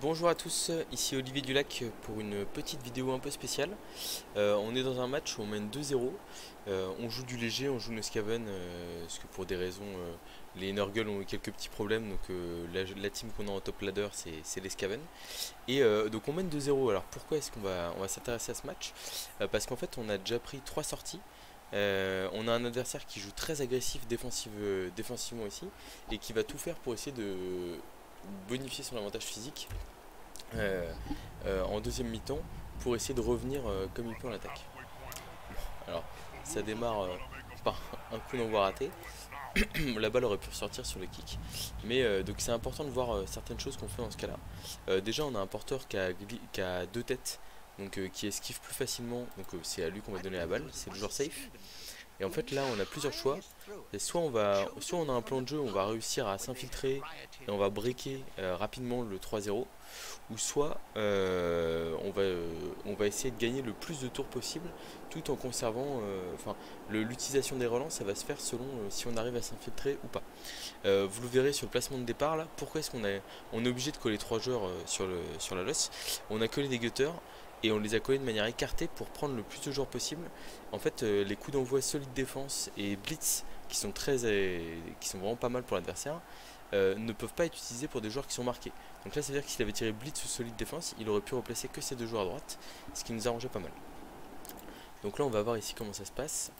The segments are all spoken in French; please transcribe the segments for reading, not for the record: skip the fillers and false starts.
Bonjour à tous, ici Olivier Dulac pour une petite vidéo un peu spéciale. On est dans un match où on mène 2-0. On joue du léger, on joue nos Skaven, parce que pour des raisons, les Nurgle ont eu quelques petits problèmes, donc la team qu'on a en top ladder c'est les Skaven. Et donc on mène 2-0. Alors pourquoi est-ce qu'on va s'intéresser à ce match? Parce qu'en fait on a déjà pris 3 sorties. On a un adversaire qui joue très agressif défensivement aussi et qui va tout faire pour essayer de bonifier son avantage physique en deuxième mi-temps pour essayer de revenir comme il peut en attaque. Alors ça démarre par un coup d'envoi raté. La balle aurait pu ressortir sur le kick. Mais donc c'est important de voir certaines choses qu'on fait dans ce cas-là. Déjà on a un porteur qui a deux têtes, donc qui esquive plus facilement, donc c'est à lui qu'on va donner la balle, c'est le joueur safe. Et en fait là on a plusieurs choix. Et soit on a un plan de jeu, on va réussir à s'infiltrer et on va breaker rapidement le 3-0, ou soit on va essayer de gagner le plus de tours possible tout en conservant, l'utilisation des relances, ça va se faire selon si on arrive à s'infiltrer ou pas. Vous le verrez sur le placement de départ là. Pourquoi est-ce on est obligé de coller 3 joueurs sur la loss? On a collé des gutters et on les a collés de manière écartée pour prendre le plus de joueurs possible. En fait, les coups d'envoi solide défense et blitz qui sont qui sont vraiment pas mal pour l'adversaire ne peuvent pas être utilisés pour des joueurs qui sont marqués. Donc là, ça veut dire que s'il avait tiré blitz ou solide défense, il aurait pu replacer que ces deux joueurs à droite, ce qui nous arrangeait pas mal. Donc là, on va voir ici comment ça se passe.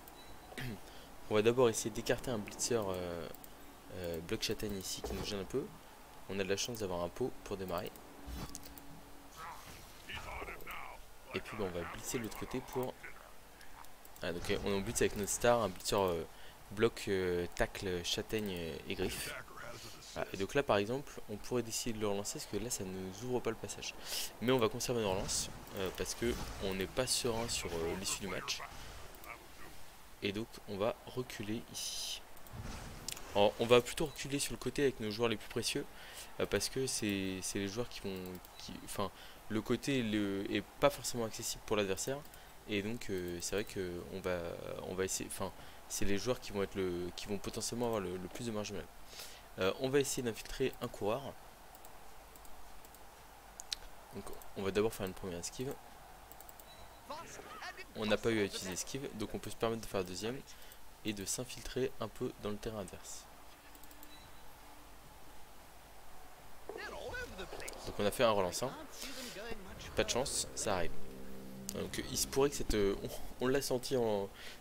On va d'abord essayer d'écarter un blitzer bloc châtaigne ici qui nous gêne un peu. On a de la chance d'avoir un pot pour démarrer. Et puis on va blitzer de l'autre côté pour... Ah, donc on blitz avec notre star, un blitzer bloc tacle châtaigne et griffe. Ah, et donc là par exemple on pourrait décider de le relancer parce que là ça ne nous ouvre pas le passage. Mais on va conserver nos relances parce que on n'est pas serein sur l'issue du match. Et donc on va reculer ici. Alors, on va plutôt reculer sur le côté avec nos joueurs les plus précieux parce que c'est les joueurs enfin, le côté est pas forcément accessible pour l'adversaire et donc c'est vrai que on va essayer, enfin c'est les joueurs qui vont potentiellement avoir le plus de marge de manœuvre. On va essayer d'infiltrer un coureur. Donc on va d'abord faire une première esquive. On n'a pas eu à utiliser esquive, donc on peut se permettre de faire la deuxième et de s'infiltrer un peu dans le terrain adverse. Donc on a fait un relançant. Pas de chance, ça arrive. Donc il se pourrait que on l'a senti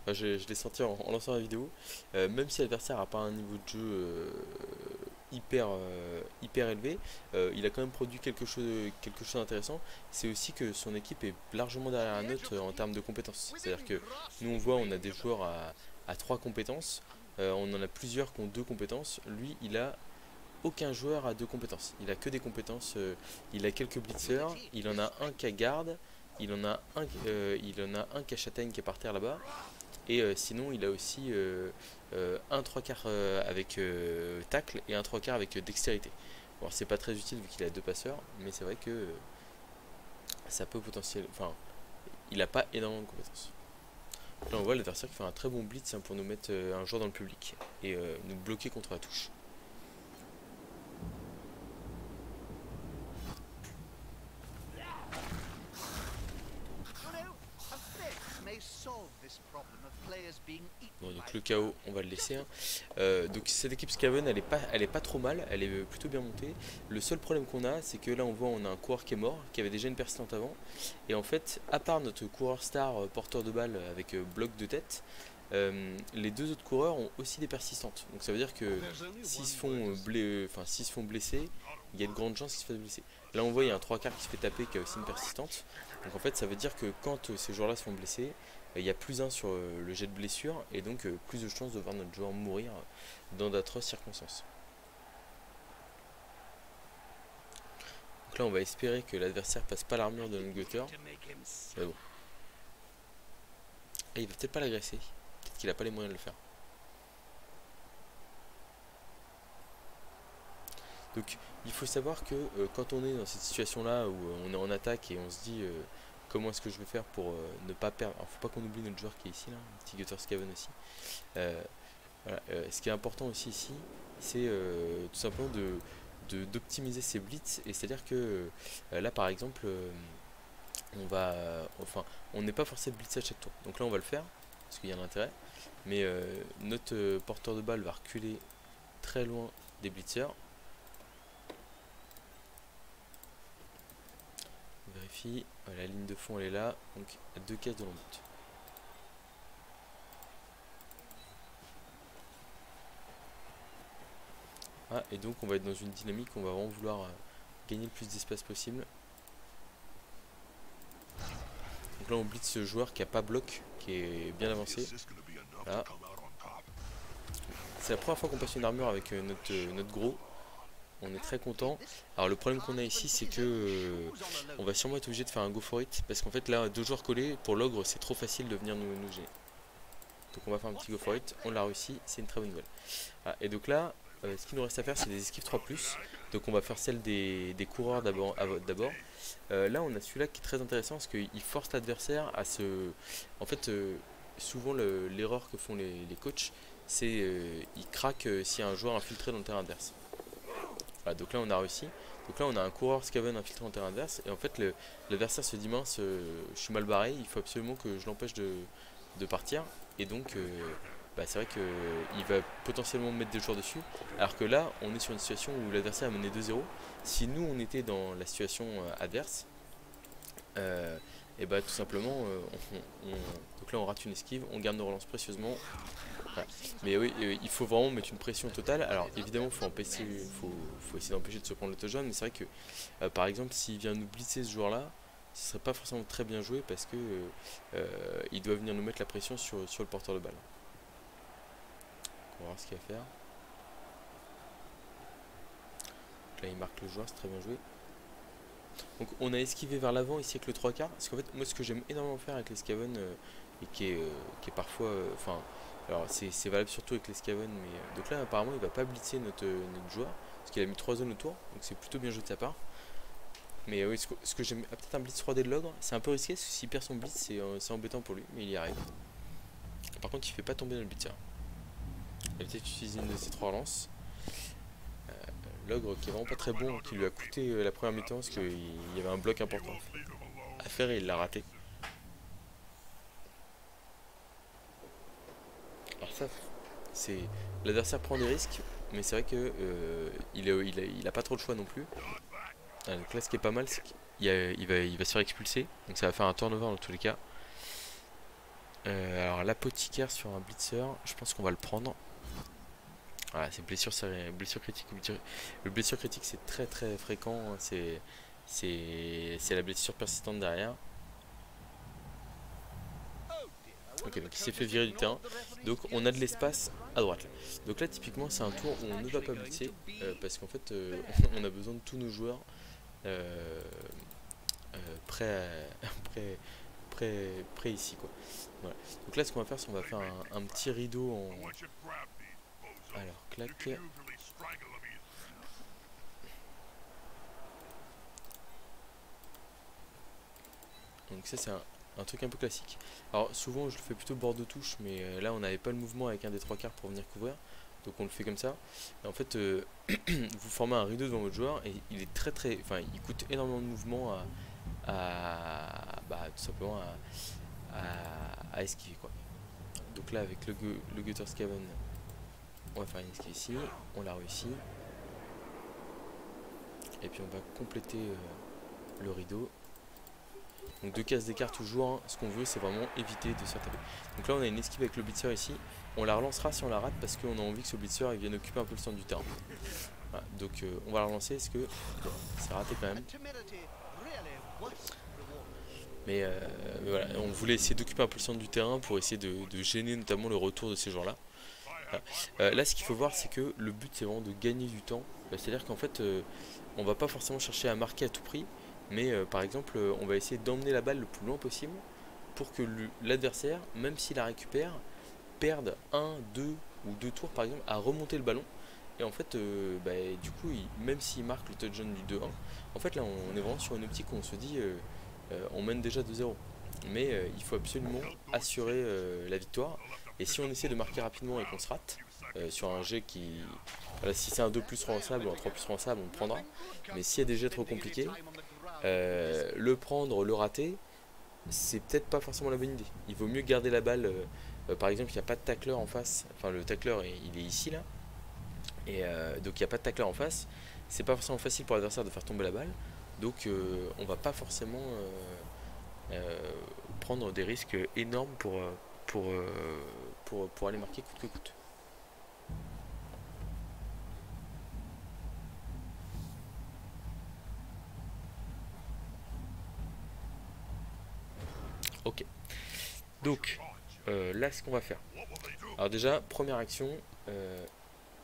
je l'ai senti en lançant la vidéo. Même si l'adversaire n'a pas un niveau de jeu hyper élevé, il a quand même produit quelque chose d'intéressant. C'est aussi que son équipe est largement derrière la nôtre en termes de compétences. C'est-à-dire que nous on voit, on a des joueurs à 3 compétences, on en a plusieurs qui ont 2 compétences. Lui il a aucun joueur a 2 compétences. Il a que des compétences. Il a quelques blitzers. Il en a un qui a garde. Il en a un qui a châtaigne qui est par terre là-bas. Et sinon, il a aussi un 3 quarts avec tacle et un 3 quarts avec dextérité. Bon, c'est pas très utile vu qu'il a 2 passeurs, mais c'est vrai que ça peut potentiellement. Enfin, il a pas énormément de compétences. Là, on voit l'adversaire qui fait un très bon blitz pour nous mettre un joueur dans le public et nous bloquer contre la touche. Bon, donc le KO on va le laisser hein. Donc cette équipe Skaven elle est pas trop mal, elle est plutôt bien montée. Le seul problème qu'on a c'est que là on voit on a un coureur qui est mort, qui avait déjà une persistante avant. Et en fait à part notre coureur star porteur de balle avec bloc de tête, les deux autres coureurs ont aussi des persistantes. Donc ça veut dire que s'ils se font blesser, il y a de grandes chances qu'ils se fassent blesser. Là on voit il y a un 3 quarts qui se fait taper qui a aussi une persistante. Donc en fait ça veut dire que quand ces joueurs là se font blesser, il y a plus 1 sur le jet de blessure et donc plus de chances de voir notre joueur mourir dans d'atroces circonstances. Donc là on va espérer que l'adversaire passe pas l'armure de notre gutter. Mais bon. Et il va peut-être pas l'agresser. Peut-être qu'il a pas les moyens de le faire. Donc il faut savoir que quand on est dans cette situation là où on est en attaque et on se dit comment est-ce que je vais faire pour ne pas perdre. Alors faut pas qu'on oublie notre joueur qui est ici là, un petit Gutter Skaven aussi. Voilà. Ce qui est important aussi ici, c'est tout simplement d'optimiser ses blitz, et c'est à dire que là par exemple on n'est pas forcé de blitzer à chaque tour, donc là on va le faire parce qu'il y a un intérêt, mais notre porteur de balle va reculer très loin des blitzers. On vérifie, la ligne de fond elle est là, donc à 2 cases de l'embut. Ah, et donc on va être dans une dynamique où on va vraiment vouloir gagner le plus d'espace possible. Donc là on blitz ce joueur qui a pas bloc, qui est bien avancé. Là. C'est la première fois qu'on passe une armure avec notre gros. On est très content. Alors le problème qu'on a ici, c'est que on va sûrement être obligé de faire un go for it, parce qu'en fait là 2 joueurs collés, pour l'ogre c'est trop facile de venir nous gêner. Donc on va faire un petit go for it, on l'a réussi, c'est une très bonne nouvelle. Ah, et donc là, ce qu'il nous reste à faire c'est des esquives 3+. Donc on va faire celle des coureurs d'abord. Là on a celui-là qui est très intéressant parce qu'il force l'adversaire à se... En fait, souvent l'erreur que font les coachs, c'est ils craquent s'il y a un joueur infiltré dans le terrain adverse. Voilà, donc là on a réussi. Donc là on a un coureur Skaven infiltré dans le terrain adverse, et en fait l'adversaire se dit mince, je suis mal barré, il faut absolument que je l'empêche de partir. Et donc c'est vrai qu'il va potentiellement mettre des joueurs dessus, alors que là on est sur une situation où l'adversaire a mené 2-0. Si nous on était dans la situation adverse, et tout simplement donc là on rate une esquive, on garde nos relances précieusement. Ouais. Mais oui, il faut vraiment mettre une pression totale. Alors évidemment, faut essayer d'empêcher de se prendre l'auto-jaune, mais c'est vrai que par exemple, s'il vient nous blitzer ce joueur-là, ce serait pas forcément très bien joué parce que il doit venir nous mettre la pression sur le porteur de balle. On va voir ce qu'il va faire. Donc là, il marque le joueur, c'est très bien joué. Donc on a esquivé vers l'avant ici avec le 3/4. Parce qu'en fait, moi, ce que j'aime énormément faire avec les Skaven, et qui est parfois... alors c'est valable surtout avec les Skaven, mais donc là apparemment il va pas blitzer notre joueur parce qu'il a mis 3 zones autour, donc c'est plutôt bien joué de sa part. Mais oui, ce que j'aime, peut-être un blitz 3D de l'ogre, c'est un peu risqué parce que s'il perd son blitz c'est embêtant pour lui, mais il y arrive. Par contre il fait pas tomber dans le blitzer. Il va peut-être utiliser une de ses 3 relances. L'ogre qui est vraiment pas très bon, qui lui a coûté la première mi-temps parce qu'il y avait un bloc important à faire et il l'a raté. Alors ça, c'est l'adversaire prend des risques, mais c'est vrai que il a pas trop de choix non plus. Donc là, ce qui est pas mal, c'est qu'il va se faire expulser, donc ça va faire un turnover dans tous les cas. Alors l'apothicaire sur un blitzer, je pense qu'on va le prendre. Voilà, c'est blessure critique. Le blessure critique c'est très très fréquent, hein. C'est la blessure persistante derrière. Ok, donc il s'est fait virer du terrain. Donc on a de l'espace à droite là. Donc là typiquement c'est un tour où on ne va pas blitzer parce qu'en fait on a besoin de tous nos joueurs prêts ici quoi. Voilà. Donc là ce qu'on va faire c'est qu'on va faire un petit rideau en... Alors clac. Donc ça c'est un truc un peu classique. Alors souvent je le fais plutôt bord de touche, mais là on n'avait pas le mouvement avec un des 3/4 pour venir couvrir. Donc on le fait comme ça. Et en fait vous formez un rideau devant votre joueur et il est il coûte énormément de mouvement tout simplement à esquiver quoi. Donc là avec le Gutter Skaven, on va faire une esquive ici, on l'a réussi. Et puis on va compléter le rideau. Donc 2 cases d'écart toujours, hein. Ce qu'on veut c'est vraiment éviter de se faire taper. Donc là on a une esquive avec le blitzer ici. On la relancera si on la rate parce qu'on a envie que ce blitzer il vienne occuper un peu le centre du terrain. Voilà, donc on va la relancer, est-ce que c'est raté quand même. Mais voilà, on voulait essayer d'occuper un peu le centre du terrain pour essayer de gêner notamment le retour de ces joueurs-là. Voilà. Là ce qu'il faut voir c'est que le but c'est vraiment de gagner du temps. C'est-à-dire qu'en fait on va pas forcément chercher à marquer à tout prix. Mais par exemple, on va essayer d'emmener la balle le plus loin possible pour que l'adversaire, même s'il la récupère, perde 1, 2 ou 2 tours par exemple à remonter le ballon. Et en fait, du coup, même s'il marque le touchdown du 2-1, en fait là on est vraiment sur une optique où on se dit on mène déjà 2-0. Mais il faut absolument assurer la victoire. Et si on essaie de marquer rapidement et qu'on se rate, sur un jet qui... Voilà, si c'est un 2 plus relançable ou un 3 plus relançable, on le prendra. Mais s'il y a des jets trop compliqués, le prendre, le rater, c'est peut-être pas forcément la bonne idée. Il vaut mieux garder la balle. Par exemple, il n'y a pas de tacleur en face. Enfin, le tacleur, il est ici, là. Et donc, il n'y a pas de tacleur en face. C'est pas forcément facile pour l'adversaire de faire tomber la balle. Donc, on va pas forcément prendre des risques énormes pour aller marquer coûte que coûte. Ok. Donc, là, ce qu'on va faire. Alors déjà, première action,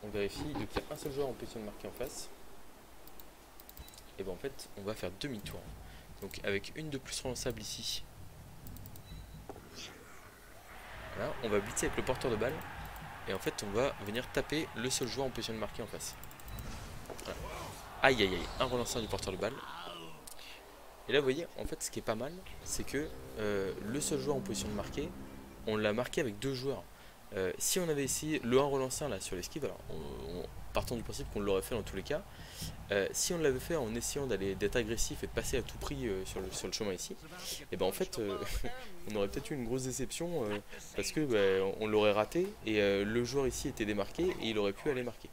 on vérifie. Donc, il y a un seul joueur en position de marquer en face. Et ben en fait, on va faire demi-tour. Donc, avec une de plus relançable ici. Voilà, on va blitzer avec le porteur de balle. Et en fait, on va venir taper le seul joueur en position de marquer en face. Voilà. Aïe aïe aïe, un relanceur du porteur de balle. Et là, vous voyez, en fait, ce qui est pas mal, c'est que le seul joueur en position de marquer, on l'a marqué avec deux joueurs. Si on avait essayé le 1 relanceur là sur l'esquive, alors partons du principe qu'on l'aurait fait dans tous les cas, si on l'avait fait en essayant d'être agressif et de passer à tout prix sur le chemin ici, et ben en fait on aurait peut-être eu une grosse déception parce que on l'aurait raté et le joueur ici était démarqué et il aurait pu aller marquer.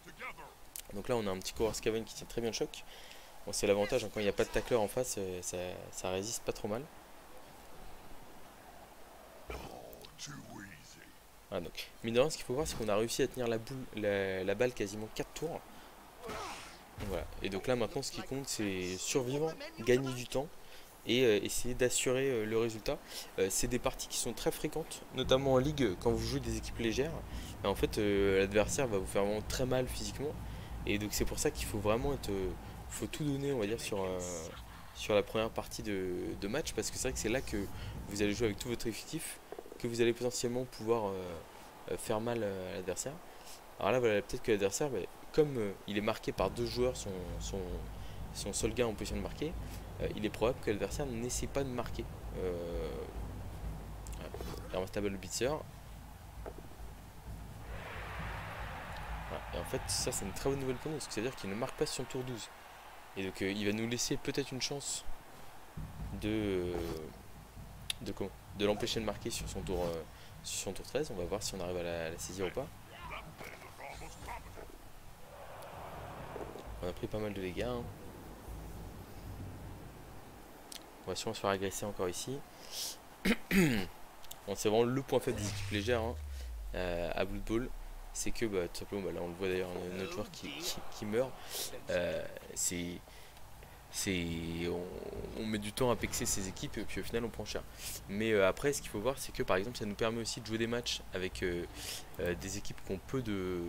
Donc là on a un petit coureur Scaven qui tient très bien le choc. Bon, c'est l'avantage, hein, quand il n'y a pas de tacleur en face, ça résiste pas trop mal. Ah, donc, mine de rien, ce qu'il faut voir, c'est qu'on a réussi à tenir la balle quasiment 4 tours. Voilà. Et donc là, maintenant, ce qui compte, c'est survivre, gagner du temps et essayer d'assurer le résultat. C'est des parties qui sont très fréquentes, notamment en ligue, quand vous jouez des équipes légères. Et en fait, l'adversaire va vous faire vraiment très mal physiquement. Et donc, c'est pour ça qu'il faut vraiment faut tout donner, on va dire, sur la première partie de match, parce que c'est vrai que c'est là que vous allez jouer avec tout votre effectif, que vous allez potentiellement pouvoir faire mal à l'adversaire. Alors là, voilà, peut-être que l'adversaire, comme il est marqué par deux joueurs, son seul gars en position de marquer, il est probable que l'adversaire n'essaie pas de marquer. Voilà. On va stable le blitzer. Voilà. Et en fait, ça, c'est une très bonne nouvelle pour nous, parce que ça veut dire qu'il ne marque pas sur son tour 12. Et donc, il va nous laisser peut-être une chance de l'empêcher de marquer sur son tour 13. On va voir si on arrive à la saisir ou pas. On a pris pas mal de dégâts. Hein. On va sûrement se faire agresser encore ici. Bon, c'est vraiment le point faible des équipes légères hein, à Blood Bowl. C'est que tout simplement, là on le voit d'ailleurs, notre joueur qui meurt. On met du temps à pexer ses équipes et puis au final on prend cher. Mais après ce qu'il faut voir c'est que par exemple ça nous permet aussi de jouer des matchs avec des équipes qui ont peu de...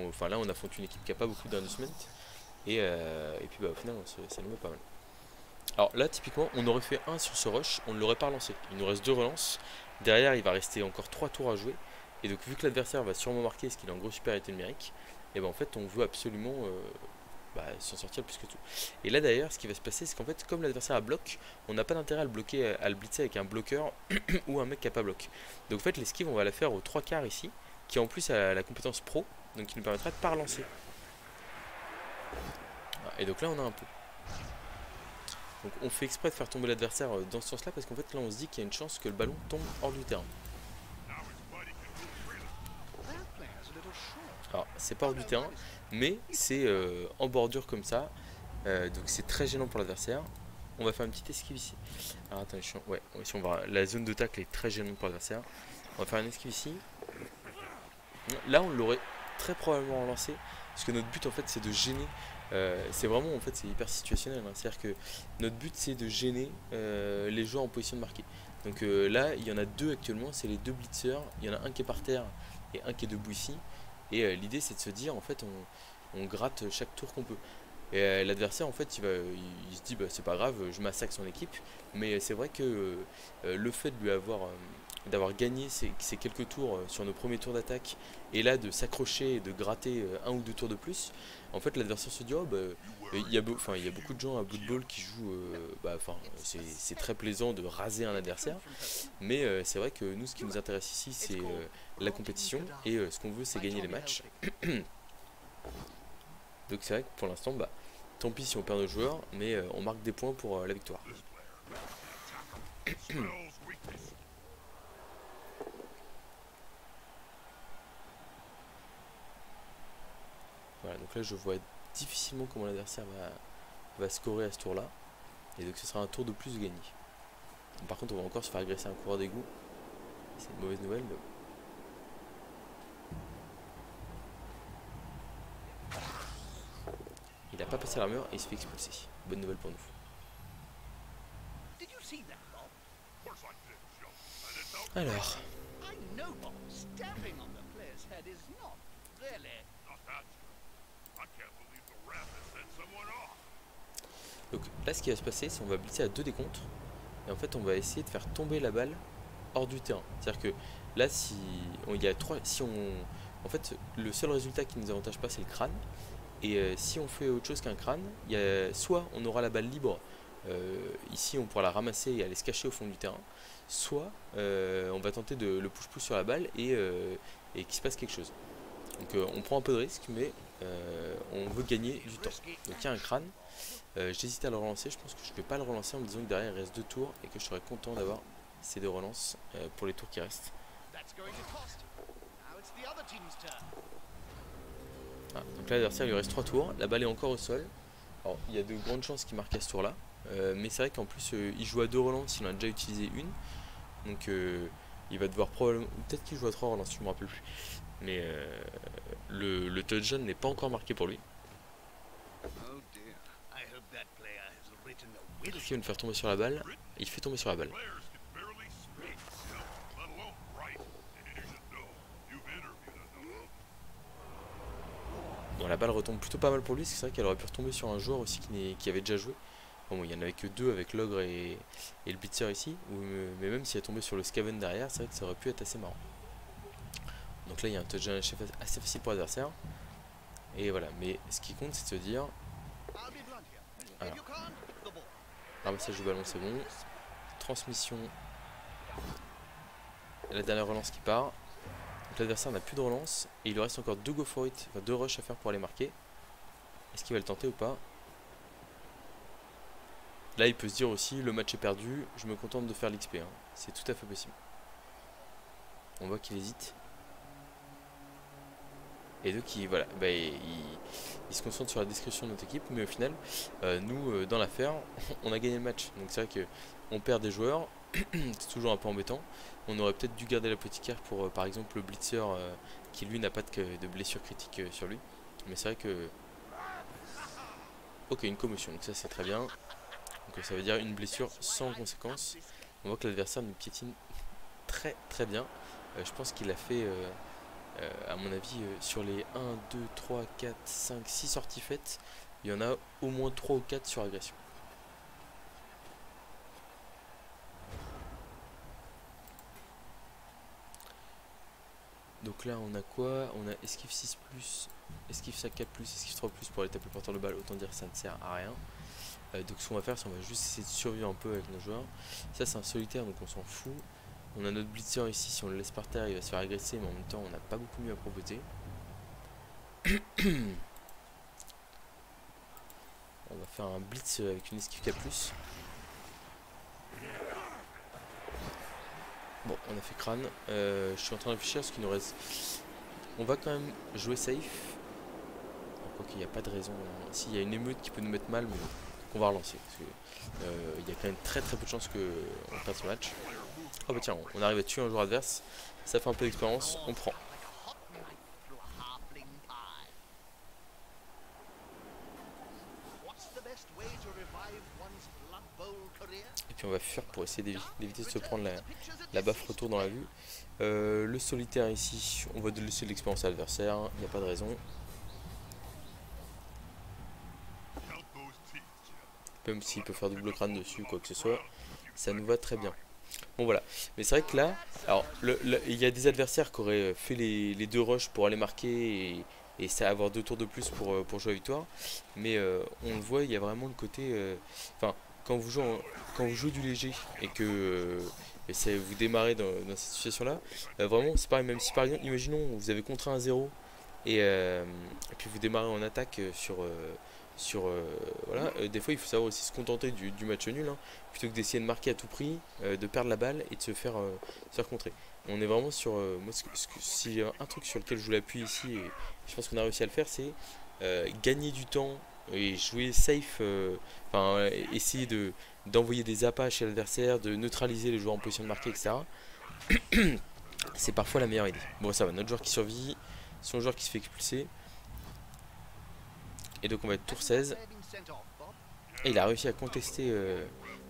Enfin là on affronte une équipe qui n'a pas beaucoup d'investment et puis au final ça nous met pas mal. Alors là typiquement on aurait fait un sur ce rush, on ne l'aurait pas relancé. Il nous reste 2 relances, derrière il va rester encore 3 tours à jouer. Et donc vu que l'adversaire va sûrement marquer ce qu'il est en grosse supériorité numérique, et en fait on veut absolument s'en sortir plus que tout. Et là d'ailleurs ce qui va se passer c'est qu'en fait comme l'adversaire a bloc, on n'a pas d'intérêt à le bloquer, à le blitzer avec un bloqueur ou un mec qui n'a pas bloc. Donc en fait l'esquive on va la faire aux 3 quarts ici, qui en plus a la compétence pro, donc qui nous permettra de pas relancer. Et donc là on a un peu. Donc on fait exprès de faire tomber l'adversaire dans ce sens là parce qu'en fait là on se dit qu'il y a une chance que le ballon tombe hors du terrain. Alors c'est pas hors du terrain mais c'est en bordure comme ça donc c'est très gênant pour l'adversaire. On va faire une petite esquive ici. Alors attention, ouais, ici on va, la zone de tacle est très gênante pour l'adversaire. On va faire une esquive ici. Là on l'aurait très probablement relancé parce que notre but en fait c'est de gêner. C'est vraiment en fait c'est hyper situationnel hein. C'est à dire que notre but c'est de gêner les joueurs en position de marquer. Donc là il y en a deux actuellement, c'est les deux blitzers. Il y en a un qui est par terre et un qui est debout ici. Et l'idée c'est de se dire en fait on gratte chaque tour qu'on peut. Et l'adversaire en fait il se dit c'est pas grave, je massacre son équipe. Mais c'est vrai que le fait de lui avoir d'avoir gagné ces quelques tours sur nos premiers tours d'attaque, et là de s'accrocher et de gratter un ou deux tours de plus, en fait l'adversaire se dit oh bah il y a il y a beaucoup de gens à Blood Bowl qui jouent, c'est très plaisant de raser un adversaire, mais c'est vrai que nous ce qui nous intéresse ici c'est la compétition, et ce qu'on veut c'est gagner les matchs. Donc c'est vrai que pour l'instant bah tant pis si on perd nos joueurs, mais on marque des points pour la victoire. Voilà, donc là je vois difficilement comment l'adversaire va scorer à ce tour là, et donc ce sera un tour de plus de gagner. Par contre on va encore se faire agresser un coureur d'égout, c'est une mauvaise nouvelle, mais bon. Il n'a pas passé l'armure et il se fait expulser. Bonne nouvelle pour nous. Alors. Donc là ce qui va se passer c'est qu'on va blitzer à 2 décomptes. Et en fait on va essayer de faire tomber la balle hors du terrain. C'est-à-dire que là il y a 3. En fait le seul résultat qui nous avantage pas c'est le crâne. Et si on fait autre chose qu'un crâne, soit on aura la balle libre, ici on pourra la ramasser et aller se cacher au fond du terrain, soit on va tenter de le push-push sur la balle et qu'il se passe quelque chose. Donc on prend un peu de risque, mais on veut gagner du temps. Donc il y a un crâne, j'hésite à le relancer, je pense que je ne vais pas le relancer en me disant que derrière il reste 2 tours et que je serais content d'avoir ces 2 relances pour les tours qui restent. Ah, donc là l'adversaire il lui reste 3 tours, la balle est encore au sol. Alors il y a de grandes chances qu'il marque à ce tour là, mais c'est vrai qu'en plus il joue à 2 relances, il en a déjà utilisé une. Donc il va devoir probablement, peut-être qu'il joue à 3 relances, je me rappelle plus. Mais le touchdown n'est pas encore marqué pour lui. Est-ce qu'il va nous faire tomber sur la balle? Il fait tomber sur la balle. Bon, la balle retombe plutôt pas mal pour lui, c'est vrai qu'elle aurait pu retomber sur un joueur aussi qui avait déjà joué. Bon, il n'y en avait que 2 avec l'ogre et le blitzer ici, mais même si elle tombait sur le scaven derrière, c'est vrai que ça aurait pu être assez marrant. Donc là il y a un touchdown assez facile pour l'adversaire. Et voilà, mais ce qui compte c'est de se dire... Alors, ramassage du ballon c'est bon. Transmission. La dernière relance qui part. Donc l'adversaire n'a plus de relance. Et il lui reste encore 2 go for it, enfin 2 rushs à faire pour aller marquer. Est-ce qu'il va le tenter ou pas? Là il peut se dire aussi, le match est perdu, je me contente de faire l'XP. Hein. C'est tout à fait possible. On voit qu'il hésite. Et donc voilà, il se concentre sur la description de notre équipe, mais au final, nous, dans l'affaire, on a gagné le match. Donc c'est vrai qu'on perd des joueurs, c'est toujours un peu embêtant. On aurait peut-être dû garder l'apothicaire pour, par exemple, le blitzer, qui lui n'a pas de blessure critique sur lui. Mais c'est vrai que... Ok, une commotion, donc ça c'est très bien. Donc ça veut dire une blessure sans conséquence. On voit que l'adversaire nous piétine très très bien. Je pense qu'il a fait... à mon avis, sur les 1, 2, 3, 4, 5, 6 sorties faites, il y en a au moins 3 ou 4 sur agression. Donc là, on a quoi? On a esquive 6+, esquive 5 4+, esquive 3+, pour aller taper le porteur de balle. Autant dire que ça ne sert à rien. Donc ce qu'on va faire, c'est qu'on va juste essayer de survivre un peu avec nos joueurs. Ça, c'est un solitaire, donc on s'en fout. On a notre blitzer ici, si on le laisse par terre, il va se faire agresser, mais en même temps, on n'a pas beaucoup mieux à proposer. On va faire un blitz avec une esquive K+. Bon, on a fait crâne. Je suis en train de réfléchir à ce qu'il nous reste. On va quand même jouer safe. Quoi qu'il n'y a pas de raison. S'il y a une émeute qui peut nous mettre mal, mais qu'on va relancer. Parce que il y a quand même très peu de chances qu'on perde ce match. Oh bah tiens, on arrive à tuer un joueur adverse. Ça fait un peu d'expérience, on prend. Et puis on va fuir pour essayer d'éviter de se prendre la baffe retour dans la vue. Le solitaire ici, on va laisser de l'expérience à l'adversaire, il n'y a pas de raison. Même s'il peut faire double crâne dessus, quoi que ce soit, ça nous va très bien. Bon voilà, mais c'est vrai que là, alors il y a des adversaires qui auraient fait les deux rushs pour aller marquer et ça avoir 2 tours de plus pour jouer à victoire. Mais on le voit, il y a vraiment le côté, enfin quand vous jouez quand vous jouez du léger et que vous démarrez dans cette situation-là, vraiment c'est pareil. Même si par exemple, imaginons vous avez contraint un 0 et puis vous démarrez en attaque voilà, des fois il faut savoir aussi se contenter du match nul, hein, plutôt que d'essayer de marquer à tout prix, de perdre la balle et de se faire contrer. On est vraiment sur moi si un truc sur lequel je vous l'appuie ici et je pense qu'on a réussi à le faire, c'est gagner du temps et jouer safe, enfin essayer d'envoyer des appâts chez l'adversaire, de neutraliser les joueurs en position de marquer, etc. C'est parfois la meilleure idée. Bon, ça va, notre joueur qui survit, son joueur qui se fait expulser. Et donc on va être tour 16. Et il a réussi à contester.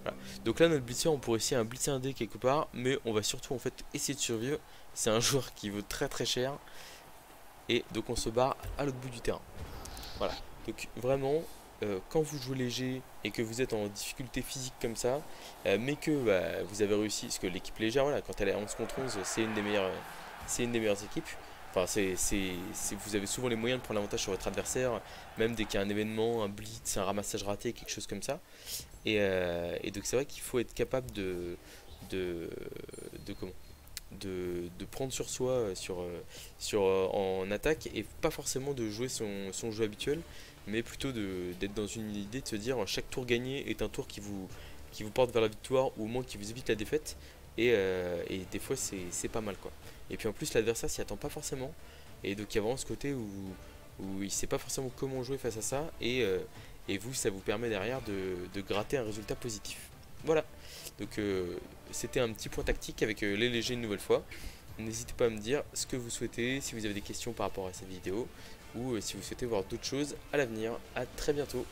Voilà. Donc là notre blitzer, on pourrait essayer un blitzer indé quelque part. Mais on va surtout en fait essayer de survivre. C'est un joueur qui vaut très très cher. Et donc on se barre à l'autre bout du terrain. Voilà. Donc vraiment, quand vous jouez léger et que vous êtes en difficulté physique comme ça, mais que vous avez réussi, parce que l'équipe légère, voilà, quand elle est à 11 contre 11, c'est une des meilleures équipes. Enfin, vous avez souvent les moyens de prendre l'avantage sur votre adversaire, même dès qu'il y a un événement, un blitz, un ramassage raté, quelque chose comme ça. Et donc c'est vrai qu'il faut être capable de, comment de prendre sur soi en attaque et pas forcément de jouer son jeu habituel, mais plutôt d'être dans une idée de se dire chaque tour gagné est un tour qui vous porte vers la victoire ou au moins qui vous évite la défaite. Et des fois c'est pas mal quoi. Et puis en plus l'adversaire s'y attend pas forcément. Et donc il y a vraiment ce côté où il sait pas forcément comment jouer face à ça. Et vous ça vous permet derrière de gratter un résultat positif. Voilà. Donc c'était un petit point tactique avec les légers une nouvelle fois. N'hésitez pas à me dire ce que vous souhaitez, si vous avez des questions par rapport à cette vidéo ou si vous souhaitez voir d'autres choses à l'avenir. A très bientôt.